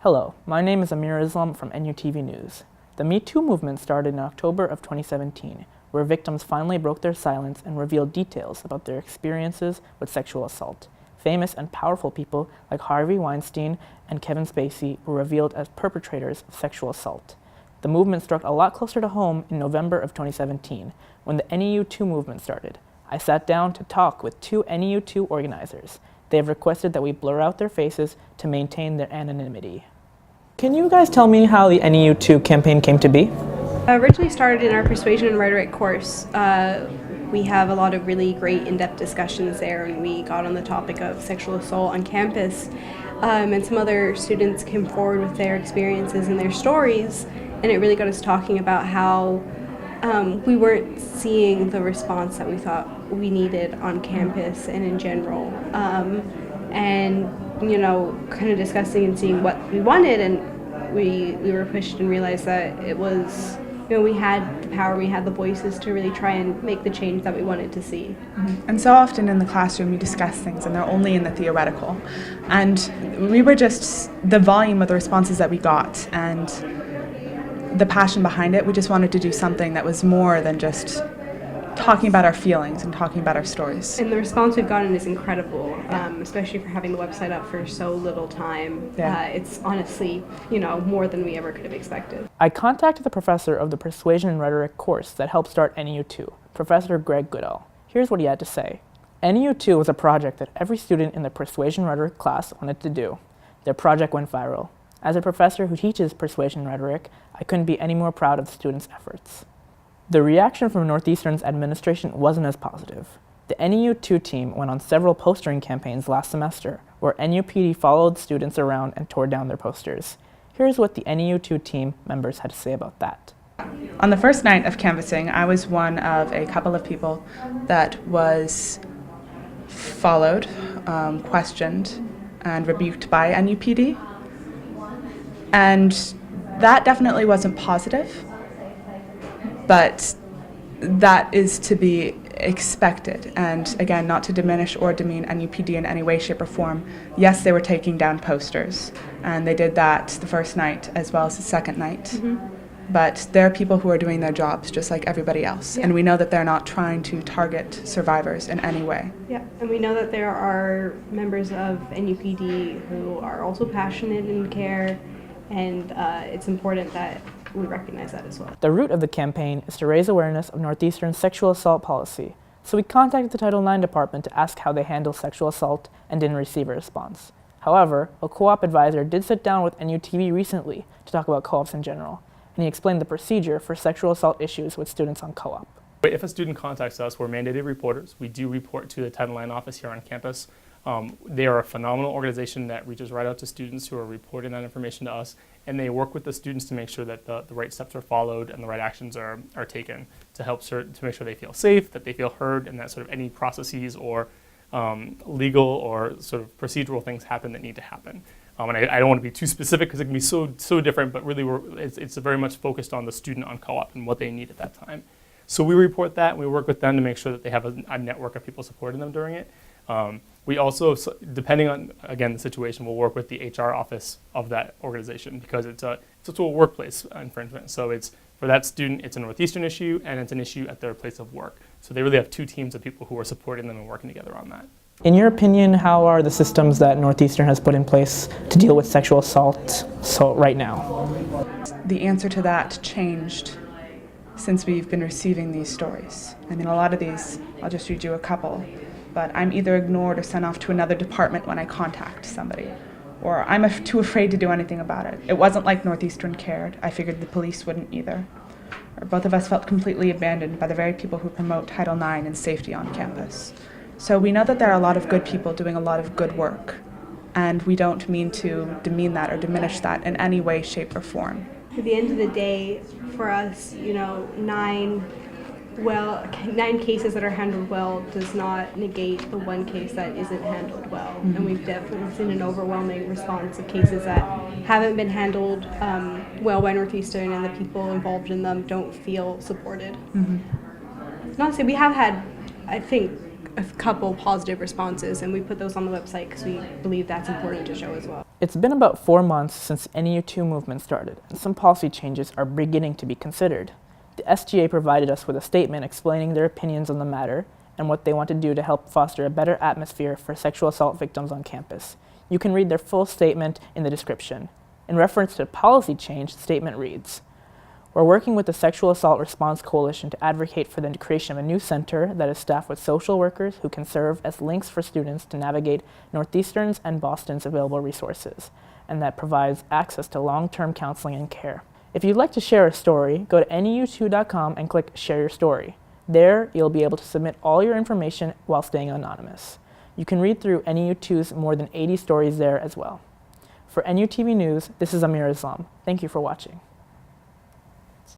Hello, my name is Amir Islam from NUTV News. The NUToo movement started in October of 2017, where victims finally broke their silence and revealed details about their experiences with sexual assault. Famous and powerful people like Harvey Weinstein and Kevin Spacey were revealed as perpetrators of sexual assault. The movement struck a lot closer to home in November of 2017, when the NUToo movement started. I sat down to talk with two NUToo organizers. They have requested that we blur out their faces to maintain their anonymity. Can you guys tell me how the NUToo campaign came to be? Originally started in our Persuasion and Rhetoric course. We have a lot of really great in-depth discussions there, and we got on the topic of sexual assault on campus. And some other students came forward with their experiences and their stories, and it really got us talking about how we weren't seeing the response that we thought we needed on campus and in general. And you know, kind of discussing and seeing what we wanted, and we were pushed and realized that it was, you know, we had the power, we had the voices to really try and make the change that we wanted to see. Mm-hmm. And so often in the classroom you discuss things and they're only in the theoretical. And we were just, the volume of the responses that we got and the passion behind it, we just wanted to do something that was more than just talking about our feelings and talking about our stories. And the response we've gotten is incredible, especially for having the website up for so little time. Yeah. It's honestly, you know, more than we ever could have expected. I contacted the professor of the Persuasion and Rhetoric course that helped start NUToo, Professor Greg Goodall. Here's what he had to say. NUToo was a project that every student in the Persuasion and Rhetoric class wanted to do. Their project went viral. As a professor who teaches Persuasion and Rhetoric, I couldn't be any more proud of the students' efforts. The reaction from Northeastern's administration wasn't as positive. The NUToo team went on several postering campaigns last semester, where NUPD followed students around and tore down their posters. Here's what the NUToo team members had to say about that. On the first night of canvassing, I was one of a couple of people that was followed, questioned, and rebuked by NUPD. And that definitely wasn't positive. But that is to be expected, and again, not to diminish or demean NUPD in any way, shape, or form. Yes, they were taking down posters, and they did that the first night as well as the second night. Mm-hmm. But there are people who are doing their jobs just like everybody else, and we know that they're not trying to target survivors in any way. Yeah, and we know that there are members of NUPD who are also passionate and care, and it's important that we recognize that as well. The root of the campaign is to raise awareness of Northeastern's sexual assault policy, so we contacted the Title IX department to ask how they handle sexual assault and didn't receive a response. However, a co-op advisor did sit down with NUTV recently to talk about co-ops in general, and he explained the procedure for sexual assault issues with students on co-op. If a student contacts us, we're mandated reporters. We do report to the Title IX office here on campus. They are a phenomenal organization that reaches right out to students who are reporting that information to us, and they work with the students to make sure that the right steps are followed and the right actions are taken to help to make sure they feel safe, that they feel heard, and that sort of any processes or legal or sort of procedural things happen that need to happen. And I don't want to be too specific because it can be so different, but really it's very much focused on the student on co-op and what they need at that time. So we report that, and we work with them to make sure that they have a network of people supporting them during it. We also, depending on, again, the situation, we'll work with the HR office of that organization because it's a workplace infringement. So it's, for that student, it's a Northeastern issue, and it's an issue at their place of work. So they really have two teams of people who are supporting them and working together on that. In your opinion, how are the systems that Northeastern has put in place to deal with sexual assault right now? The answer to that changed since we've been receiving these stories. I mean, a lot of these, I'll just read you a couple. But I'm either ignored or sent off to another department when I contact somebody, or I'm too afraid to do anything about it. It wasn't like Northeastern cared. I figured the police wouldn't either. Or both of us felt completely abandoned by the very people who promote Title IX and safety on campus. So we know that there are a lot of good people doing a lot of good work, and we don't mean to demean that or diminish that in any way, shape, or form. At the end of the day, for us, you know, 9 cases that are handled well does not negate the one case that isn't handled well. Mm-hmm. And we've definitely seen an overwhelming response of cases that haven't been handled well by Northeastern, and the people involved in them don't feel supported. Mm-hmm. Not to say we have had, I think, a couple positive responses, and we put those on the website because we believe that's important to show as well. It's been about 4 months since the NUToo movement started, and some policy changes are beginning to be considered. The SGA provided us with a statement explaining their opinions on the matter and what they want to do to help foster a better atmosphere for sexual assault victims on campus. You can read their full statement in the description. In reference to policy change, the statement reads, "We're working with the Sexual Assault Response Coalition to advocate for the creation of a new center that is staffed with social workers who can serve as links for students to navigate Northeastern's and Boston's available resources, and that provides access to long-term counseling and care. If you'd like to share a story, go to NUToo.com and click Share Your Story. There, you'll be able to submit all your information while staying anonymous. You can read through NUToo's more than 80 stories there as well. For NUTV News, this is Amir Islam. Thank you for watching.